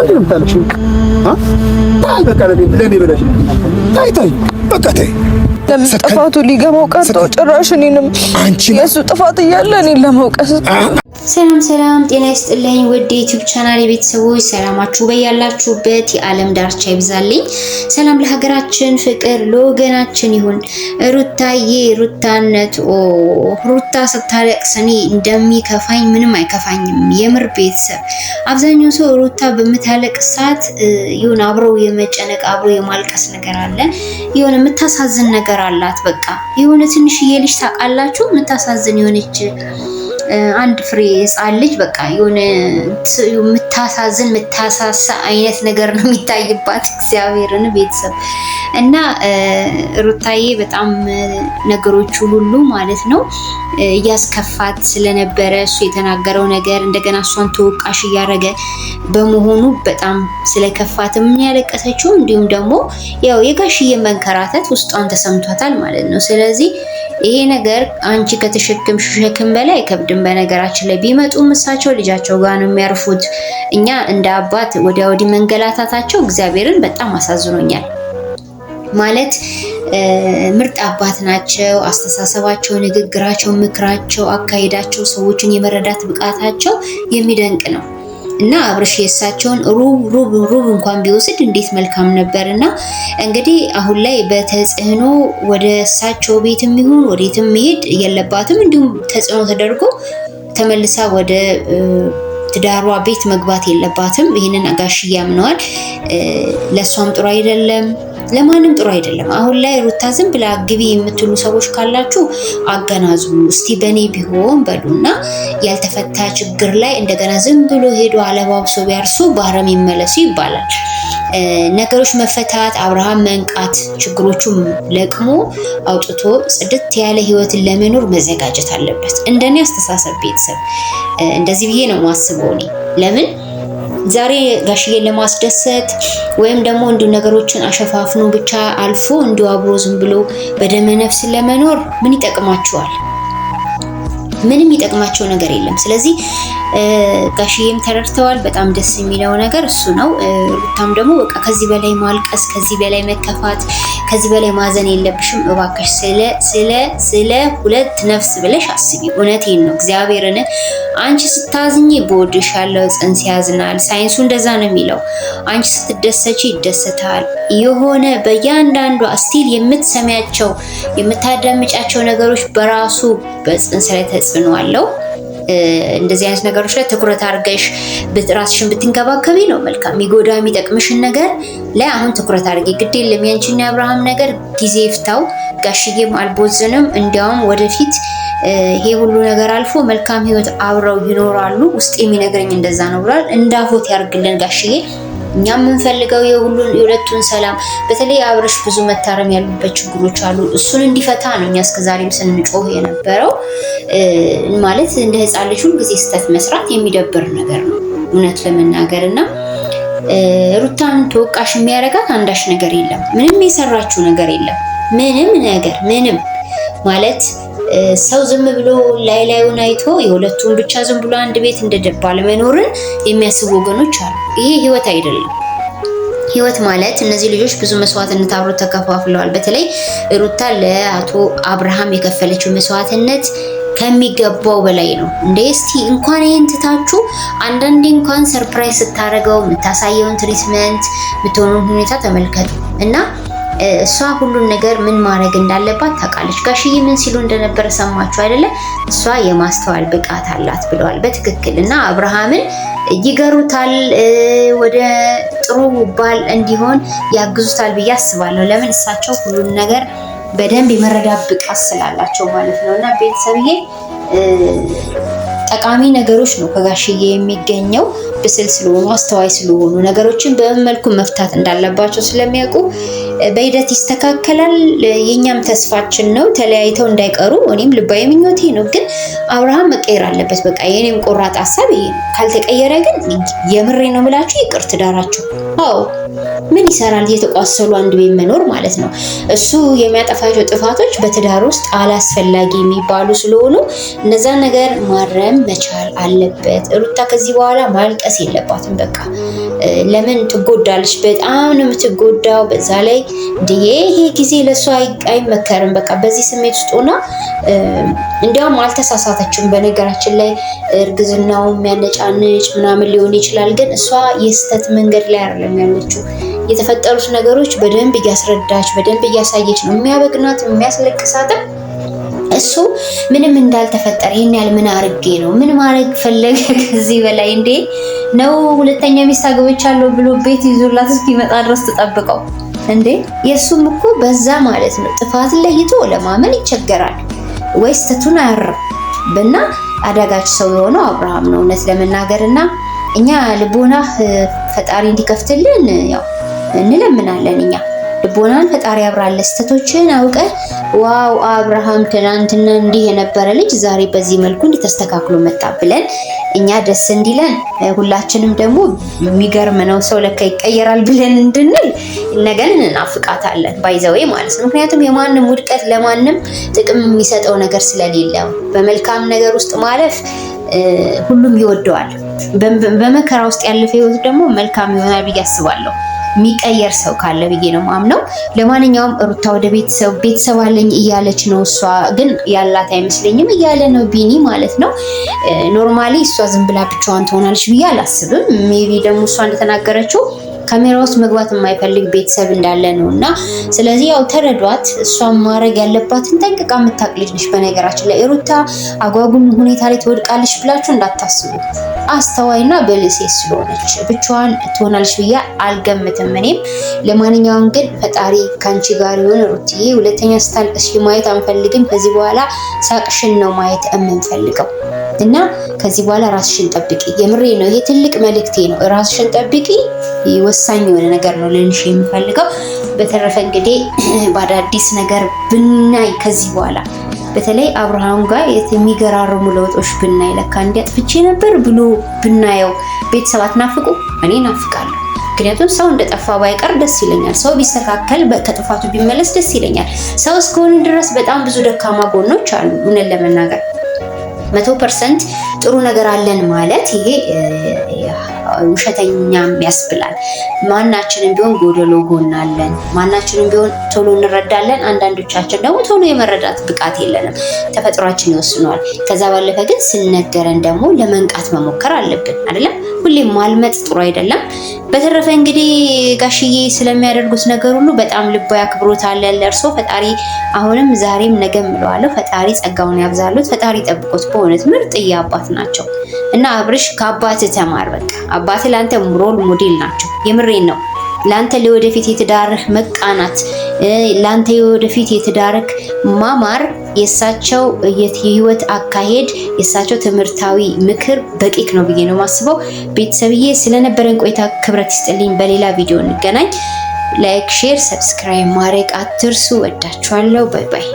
ለምን ታልሽ? በቃ ለኔ ብለሽ ታይ በቃ ታይ። ለምን ጥፋቱ ሊገባው ቀርቶ ጭራሽ እኔንም የሱ ጥፋት እያለ እኔን ለመውቀስ። ሰላም ጤና ይስጥልኝ ውድ ዩቲዩብ ቻናል ቤተሰቦች፣ ሰላማችሁ በያላችሁበት የዓለም ዳርቻ ይብዛልኝ። ሰላም ለሀገራችን፣ ፍቅር ለወገናችን ይሁን። ሩታዬ ሩታነት ሩታ ስታለቅስ እኔ እንደሚከፋኝ ምንም አይከፋኝም። የምር ቤተሰብ አብዛኛው ሰው ሩታ በምታለቅስ ሰዓት ይሁን አብረው የመጨነቅ አብሮ የማልቀስ ነገር አለ። ይሁን የምታሳዝን ነገር አላት። በቃ የሆነ ትንሽዬ ልጅ ታውቃላችሁ፣ የምታሳዝን የሆነች አንድ ፍሬ ህፃን ልጅ በቃ የሆነ የምታሳዝን የምታሳሳ አይነት ነገር ነው የሚታይባት። እግዚአብሔርን ቤተሰብ እና ሩታዬ በጣም ነገሮቹ ሁሉ ማለት ነው እያስከፋት ስለነበረ እሱ የተናገረው ነገር እንደገና እሷን ተወቃሽ እያደረገ በመሆኑ በጣም ስለከፋት ምን ያለቀሰችው፣ እንዲሁም ደግሞ ያው የጋሽዬ መንከራተት ውስጧን ተሰምቷታል ማለት ነው። ስለዚህ ይሄ ነገር አንቺ ከተሸከምሽ ሸክም በላይ ከብድም። በነገራችን ላይ ቢመጡም እሳቸው ልጃቸው ጋር ነው የሚያርፉት። እኛ እንደ አባት ወዲያ ወዲህ መንገላታታቸው እግዚአብሔርን በጣም አሳዝኖኛል። ማለት ምርጥ አባት ናቸው። አስተሳሰባቸው፣ ንግግራቸው፣ ምክራቸው፣ አካሄዳቸው፣ ሰዎችን የመረዳት ብቃታቸው የሚደንቅ ነው እና አብርሽ የእሳቸውን ሩብ እንኳን ቢወስድ እንዴት መልካም ነበር። እና እንግዲህ አሁን ላይ በተጽዕኖ ወደ እሳቸው ቤትም ይሁን ወዴትም መሄድ የለባትም። እንዲሁም ተጽዕኖ ተደርጎ ተመልሳ ወደ ትዳሯ ቤት መግባት የለባትም። ይህንን ጋሽዬ ያምነዋል። ለእሷም ጥሩ አይደለም፣ ለማንም ጥሩ አይደለም። አሁን ላይ ሩታ ዝም ብላ ግቢ የምትሉ ሰዎች ካላችሁ አገናዙ እስቲ በኔ ቢሆን በሉና ያልተፈታ ችግር ላይ እንደገና ዝም ብሎ ሄዶ አለባብሶ ቢያርሱ ባረም ይመለሱ ይባላል። ነገሮች መፈታት፣ አብርሃም መንቃት፣ ችግሮቹም ለቅሞ አውጥቶ ጽድት ያለ ህይወትን ለመኖር መዘጋጀት አለበት። እንደኔ አስተሳሰብ ቤተሰብ እንደዚህ ብዬ ነው ማስበው እኔ። ለምን ዛሬ ጋሽዬን ለማስደሰት ወይም ደግሞ እንዲሁ ነገሮችን አሸፋፍኖ ብቻ አልፎ እንዲሁ አብሮ ዝም ብሎ በደመ ነፍስ ለመኖር ምን ይጠቅማቸዋል? ምንም ይጠቅማቸው ነገር የለም። ስለዚህ ጋሽዬም ተረድተዋል። በጣም ደስ የሚለው ነገር እሱ ነው። ሩታም ደግሞ በቃ ከዚህ በላይ ማልቀስ፣ ከዚህ በላይ መከፋት፣ ከዚህ በላይ ማዘን የለብሽም እባክሽ። ስለ ሁለት ነፍስ ብለሽ አስቢ። እውነቴን ነው እግዚአብሔርን። አንቺ ስታዝኝ በወድሽ ያለው ጽንስ ያዝናል። ሳይንሱ እንደዛ ነው የሚለው። አንቺ ስትደሰቺ ይደሰታል። የሆነ በእያንዳንዷ ስቲል የምትሰሚያቸው የምታዳምጫቸው ነገሮች በራሱ በጽንስ ላይ ተጽዕኖ አለው። እንደዚህ አይነት ነገሮች ላይ ትኩረት አድርገሽ ራስሽን ብትንከባከቢ ነው መልካም። የሚጎዳ የሚጠቅምሽን ነገር ላይ አሁን ትኩረት አድርጌ ግድ የለም። ያንቺና የአብርሃም ነገር ጊዜ ይፍታው። ጋሽዬም አልቦዝንም። እንዲያውም ወደፊት ይሄ ሁሉ ነገር አልፎ መልካም ህይወት አብረው ይኖራሉ። ውስጥ የሚነግረኝ እንደዛ ነው ብሏል። እንዳፎት ያርግልን ጋሽዬ። እኛ የምንፈልገው የሁለቱን ሰላም፣ በተለይ አብርሽ ብዙ መታረም ያሉበት ችግሮች አሉ። እሱን እንዲፈታ ነው እኛ እስከዛሬም ስንጮህ የነበረው። ማለት እንደ ህፃን ልጅ ሁሉ ጊዜ ስህተት መስራት የሚደብር ነገር ነው እውነት ለመናገር። እና ሩታን ተወቃሽ የሚያደርጋት አንዳች ነገር የለም። ምንም የሰራችው ነገር የለም። ምንም ማለት ሰው ዝም ብሎ ላዩን አይቶ የሁለቱን ብቻ ዝም ብሎ አንድ ቤት እንደደባ ለመኖርን የሚያስቡ ወገኖች አሉ። ይሄ ህይወት አይደለም። ህይወት ማለት እነዚህ ልጆች ብዙ መስዋዕትነት አብረው ተከፋፍለዋል። በተለይ ሩታ ለአቶ አብርሃም የከፈለችው መስዋዕትነት ከሚገባው በላይ ነው። እስቲ እንኳን ይሄን ትታችሁ አንዳንዴ እንኳን ሰርፕራይዝ ስታደርገው የምታሳየውን ትሪትመንት የምትሆነውን ሁኔታ ተመልከቱ። እና እሷ ሁሉን ነገር ምን ማድረግ እንዳለባት ታውቃለች። ጋሽዬ ምን ሲሉ እንደነበረ ሰማችሁ አይደለ? እሷ የማስተዋል ብቃት አላት ብለዋል በትክክል። እና አብርሃምን ይገሩታል፣ ወደ ጥሩ ባል እንዲሆን ያግዙታል ብዬ አስባለሁ። ለምን? እሳቸው ሁሉን ነገር በደንብ የመረዳት ብቃት ስላላቸው ማለት ነው። እና ቤተሰብዬ ጠቃሚ ነገሮች ነው ከጋሽዬ የሚገኘው። ብስል ስለሆኑ አስተዋይ ስለሆኑ ነገሮችን በምን መልኩ መፍታት እንዳለባቸው ስለሚያውቁ በሂደት ይስተካከላል። የኛም ተስፋችን ነው ተለያይተው እንዳይቀሩ። እኔም ልባዊ ምኞቴ ነው። ግን አብርሃም መቀየር አለበት። በቃ የኔም ቆራጥ ሀሳብ ይሄ ነው። ካልተቀየረ ግን የምሬ ነው የምላችሁ ይቅር ትዳራቸው። አዎ ምን ይሰራል እየተቋሰሉ አንድ ቤት መኖር ማለት ነው። እሱ የሚያጠፋቸው ጥፋቶች በትዳር ውስጥ አላስፈላጊ የሚባሉ ስለሆኑ እነዛን ነገር ማረም መቻል አለበት። ሩታ ከዚህ በኋላ ማልቀስ የለባትም። በቃ ለምን ትጎዳለች? በጣም ነው የምትጎዳው። በዛ ላይ ይሄ ጊዜ ለሷ አይመከርም። በቃ በዚህ ስሜት ውስጥ ሆና እንዲያውም አልተሳሳተችም። በነገራችን ላይ እርግዝናው የሚያነጫንጭ ምናምን ሊሆን ይችላል፣ ግን እሷ የስተት መንገድ ላይ አይደለም ያለችው። የተፈጠሩት ነገሮች በደንብ እያስረዳች በደንብ እያሳየች ነው። የሚያበግናት የሚያስለቅሳትም እሱ ምንም እንዳልተፈጠረ ይሄን ያህል ምን አርጌ ነው ምን ማድረግ ፈለገ ከዚህ በላይ እንዴ ነው? ሁለተኛ ሚስት አግብቻለሁ ብሎ ቤት ይዞላት እስኪመጣ ድረስ ተጠብቀው እንዴ? የሱም እኮ በዛ ማለት ነው። ጥፋትን ለይቶ ለማመን ይቸገራል ወይስ ተቱን አያርም። በና አዳጋች ሰው የሆነው አብርሃም ነው እውነት ለመናገርና እኛ ልቦና ፈጣሪ እንዲከፍትልን ያው እንለምናለን። እኛ ልቦናን ፈጣሪ ያብራል። ስተቶችን አውቀ ዋው አብርሃም ትናንትና እንዲህ የነበረ ልጅ ዛሬ በዚህ መልኩ እንዲተስተካክሎ መጣ ብለን እኛ ደስ እንዲለን ሁላችንም ደግሞ የሚገርም ነው ሰው ለካ ይቀየራል ብለን እንድንል ነገን እናፍቃታለን ባይዘዌ ማለት ነው። ምክንያቱም የማንም ውድቀት ለማንም ጥቅም የሚሰጠው ነገር ስለሌለ በመልካም ነገር ውስጥ ማለፍ ሁሉም ይወደዋል። በመከራ ውስጥ ያለፈ ህይወት ደግሞ መልካም ይሆናል ብዬ አስባለሁ። የሚቀየር ሰው ካለ ብዬ ነው ማምነው። ለማንኛውም ሩታ ወደ ቤተሰብ አለኝ እያለች ነው። እሷ ግን ያላት አይመስለኝም እያለ ነው ቢኒ ማለት ነው። ኖርማሊ እሷ ዝም ብላ ብቻዋን ትሆናለች ብዬ አላስብም። ሜቢ ደግሞ እሷ እንደተናገረችው ካሜራ ውስጥ መግባት የማይፈልግ ቤተሰብ እንዳለ ነው እና ስለዚህ ያው ተረዷት። እሷን ማድረግ ያለባትን ጠንቅቃ የምታውቅ ልጅ ነች። በነገራችን ላይ ሩታ አጓጉል ሁኔታ ላይ ትወድቃለች ብላችሁ እንዳታስቡ። አስተዋይና በልሴ ስለሆነች ብቻዋን ትሆናለች ብዬ አልገምትም እኔም። ለማንኛውም ግን ፈጣሪ ካንቺ ጋር ይሁን ሩትዬ። ሁለተኛ ስታልቅሽ ማየት አንፈልግም። ከዚህ በኋላ ሳቅሽን ነው ማየት የምንፈልገው እና ከዚህ በኋላ ራስሽን ጠብቂ። የምሬ ነው። ይሄ ትልቅ መልእክቴ ነው። ራስሽን ጠብቂ። ወሳኝ የሆነ ነገር ነው ልንሽ የምፈልገው። በተረፈ እንግዲህ በአዳዲስ ነገር ብናይ ከዚህ በኋላ በተለይ አብርሃም ጋር የሚገራርሙ ለውጦች ብናይ ለካ እንዲያጥፍቼ ነበር ብሎ ብናየው ቤተሰብ አትናፍቁ? እኔ ናፍቃለሁ። ምክንያቱም ሰው እንደጠፋ ባይቀር ደስ ይለኛል። ሰው ቢስተካከል ከጥፋቱ ቢመለስ ደስ ይለኛል። ሰው እስከሆነ ድረስ በጣም ብዙ ደካማ ጎኖች አሉ። እውነት ለመናገር 100% ጥሩ ነገር አለን ማለት ይሄ ውሸተኛም ያስብላል። ማናችንም ቢሆን ጎደሎ ጎን አለን። ማናችንም ቢሆን ቶሎ እንረዳለን። አንዳንዶቻችን ደግሞ ቶሎ የመረዳት ብቃት የለንም። ተፈጥሯችን ይወስነዋል። ከዛ ባለፈ ግን ስንነገረን ደግሞ ለመንቃት መሞከር አለብን አይደለም? ሁሌም ማልመጥ ጥሩ አይደለም። በተረፈ እንግዲህ ጋሽዬ ስለሚያደርጉት ነገር ሁሉ በጣም ልባዊ አክብሮት አለን ለእርሶ። ፈጣሪ አሁንም ዛሬም ነገም እለዋለሁ ፈጣሪ ጸጋውን ያብዛሉት። ፈጣሪ ጠብቆት። በእውነት ምርጥዬ አባት ናቸው እና አብርሽ ከአባትህ ተማር። በቃ አባትህ ለአንተ ሮል ሞዴል ናቸው። የምሬን ነው። ለአንተ ለወደፊት የትዳርህ መቃናት፣ ለአንተ የወደፊት የትዳርህ ማማር የእሳቸው የህይወት አካሄድ የእሳቸው ትምህርታዊ ምክር በቂክ ነው ብዬ ነው ማስበው። ቤተሰብዬ ስለነበረን ቆይታ ክብረት ይስጥልኝ። በሌላ ቪዲዮ እንገናኝ። ላይክ፣ ሼር፣ ሰብስክራይብ ማድረግ አትርሱ። ወዳችኋለሁ። ባይ ባይ።